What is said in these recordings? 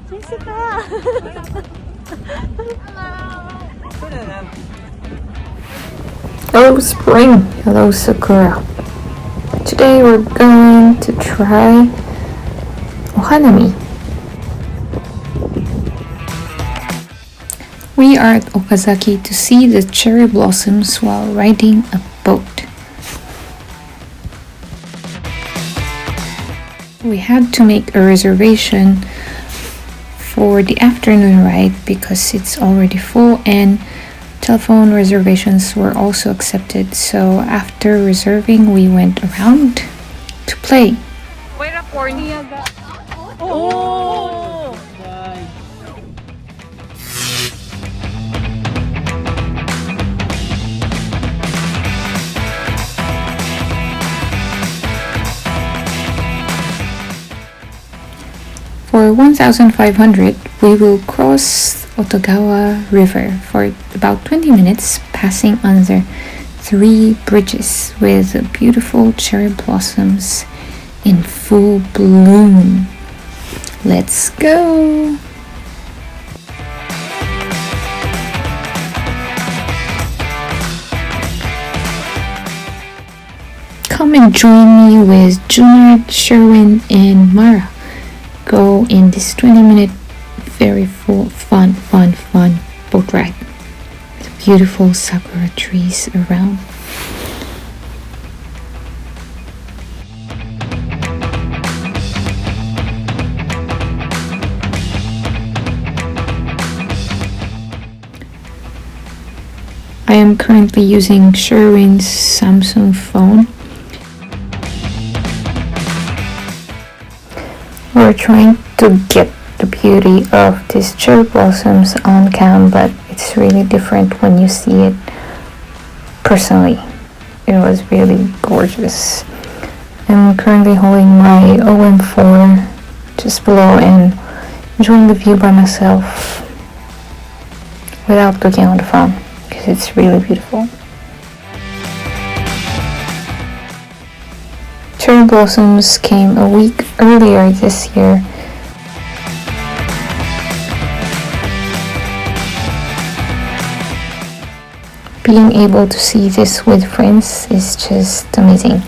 Jessica! Hello spring, hello Sakura. Today we're going to try ohanami. We are at Okazaki to see the cherry blossoms while riding a boat. We had to make a reservation for the afternoon ride because it's already full, and telephone reservations were also accepted. So after reserving, we went around to play. Oh! For 1,500, we will cross Otogawa River for about 20 minutes, passing under 3 bridges with beautiful cherry blossoms in full bloom. Let's go! Come and join me with Junard, Sherwin, and Mara. Go in this 20-minute very full fun boat ride with beautiful sakura trees around. I am currently using Sherwin's Samsung phone. We're trying to get the beauty of these cherry blossoms on cam, but it's really different when you see it personally. It was really gorgeous. I'm currently holding my OM4 just below and enjoying the view by myself without looking on the phone because it's really beautiful. Cherry blossoms came a week earlier this year. Being able to see this with friends is just amazing.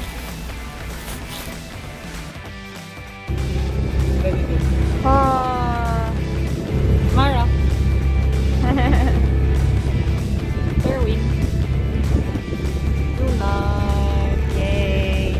Mara. Erwin. Luna. Yay.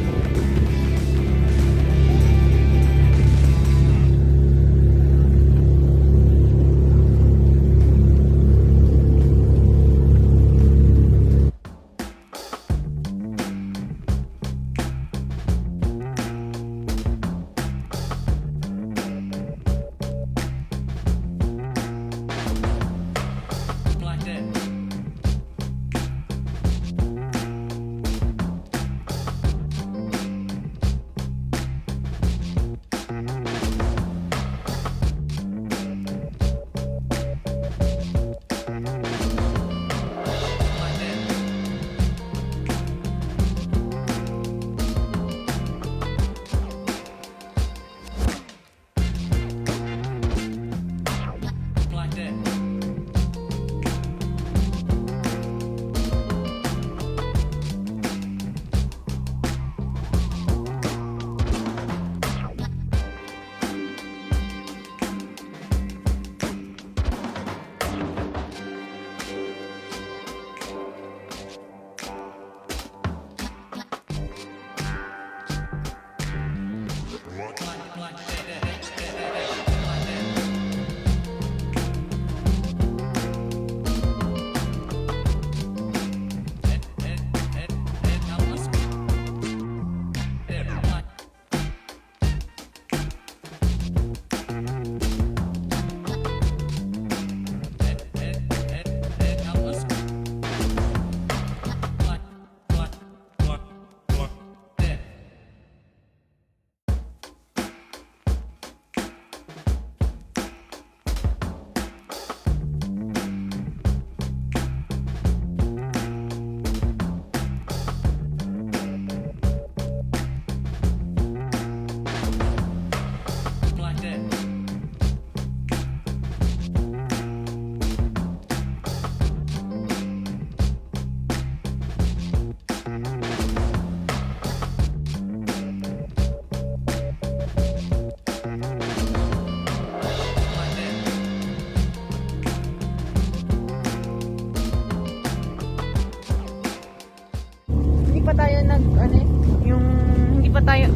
tayo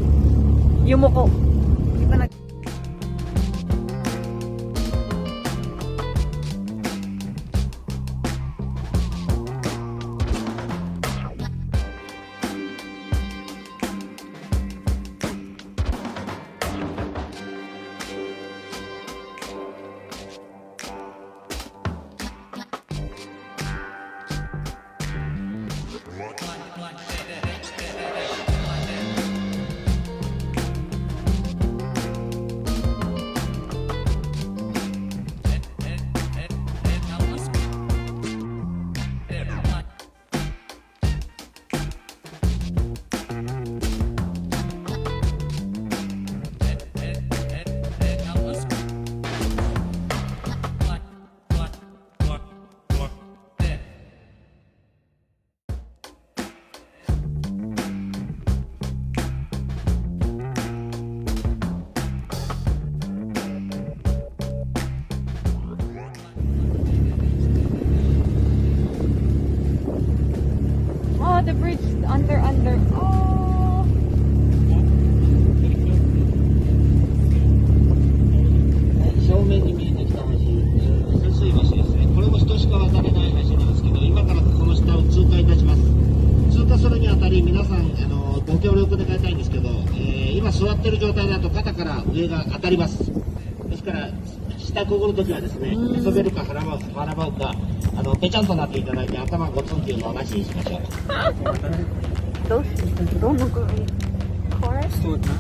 yumuko. Hindi pa nag... Oh, the bridge under. Oh. 正面に見えてきた橋、浅水橋ですね。これも人しか渡れない橋なんですけど、今からこの下を通過いたします。通過するにあたり皆さんご協力願いたいんですけど、今座ってる状態だと肩から上が当たります。ですから下くぐるときはですね、寝そべるか腹ばうかぺちゃんとなっていただいて頭ゴツンっていうのはなしにしましょう。どの組？これ？そうだな。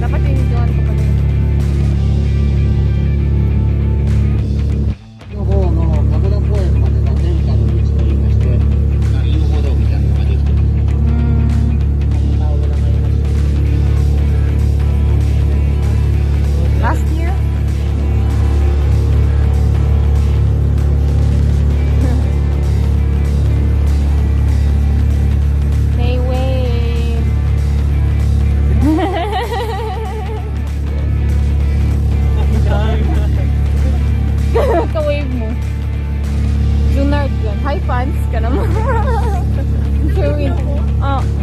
Dapat inutuan ko pa din. の方の神楽公園までが天下の道といいまして、遊歩道みたいなのができてます。Last year? Hey, wave. Ka-wave mo. Junard yun. High pants ka naman. Sure.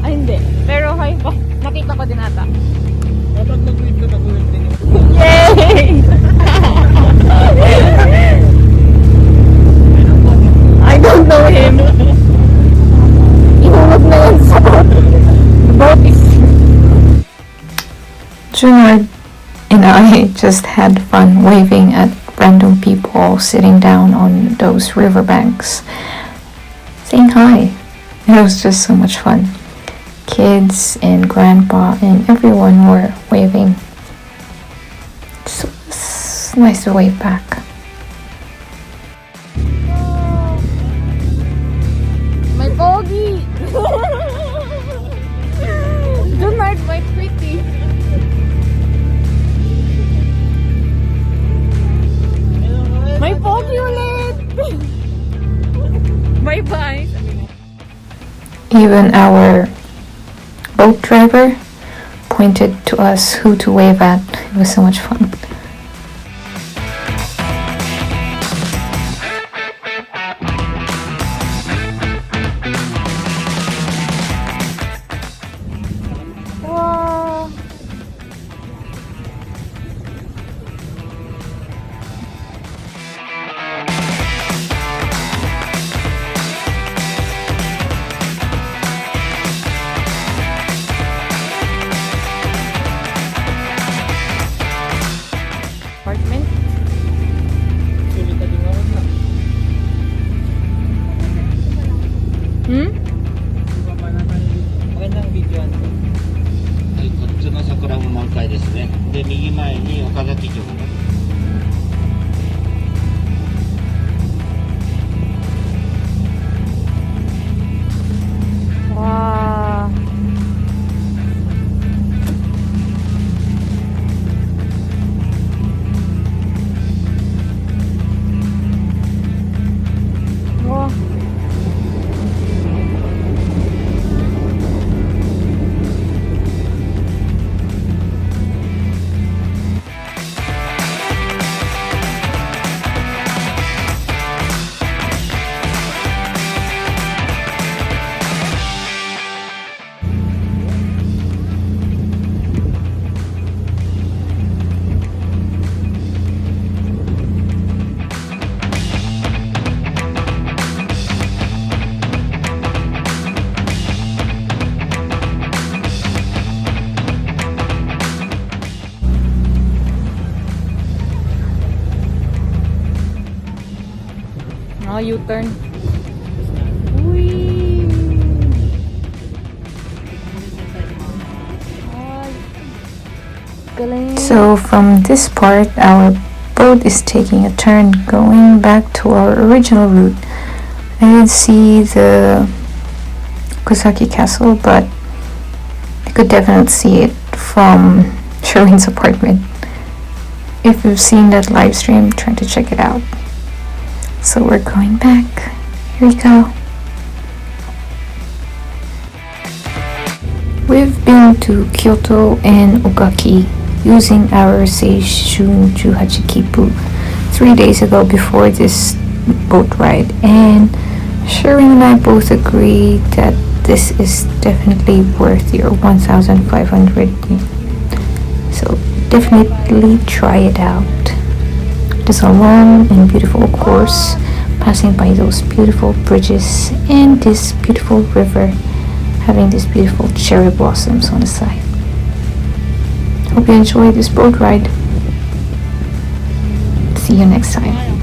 Hindi. Pero high pants. Nakita ko din ata. Dapat mag-wave ka mag-wave din. Yay! I don't know him. Ihulog na yan sa boat is... Junard and I just had fun waving at random people sitting down on those riverbanks, saying hi. It was just so much fun. Kids and grandpa and everyone were waving. So it's nice to wave back. My pogi! Junard, my pretty. My pogi ulit! Bye-bye! Even our boat driver pointed to us who to wave at. It was so much fun. Wow! Apartment? Sulit na tingawag na. Magandang video ano. はい、こっちの桜も満開ですね。で、右前に岡崎城ね。U-turn. Uy. Galing. So from this part, our boat is taking a turn going back to our original route. I didn't see the OKAZAKI castle, but I could definitely see it from Sherwin's apartment. If you've seen that live stream, try to check it out. So we're going back. Here we go. We've been to Kyoto and Ogaki using our Seishun Juhachi Kipu 3 days ago before this boat ride, and Sherwin and I both agree that this is definitely worth your 1,500 yen. So definitely try it out. It's a long and beautiful course, passing by those beautiful bridges and this beautiful river, having these beautiful cherry blossoms on the side. Hope you enjoy this boat ride. See you next time.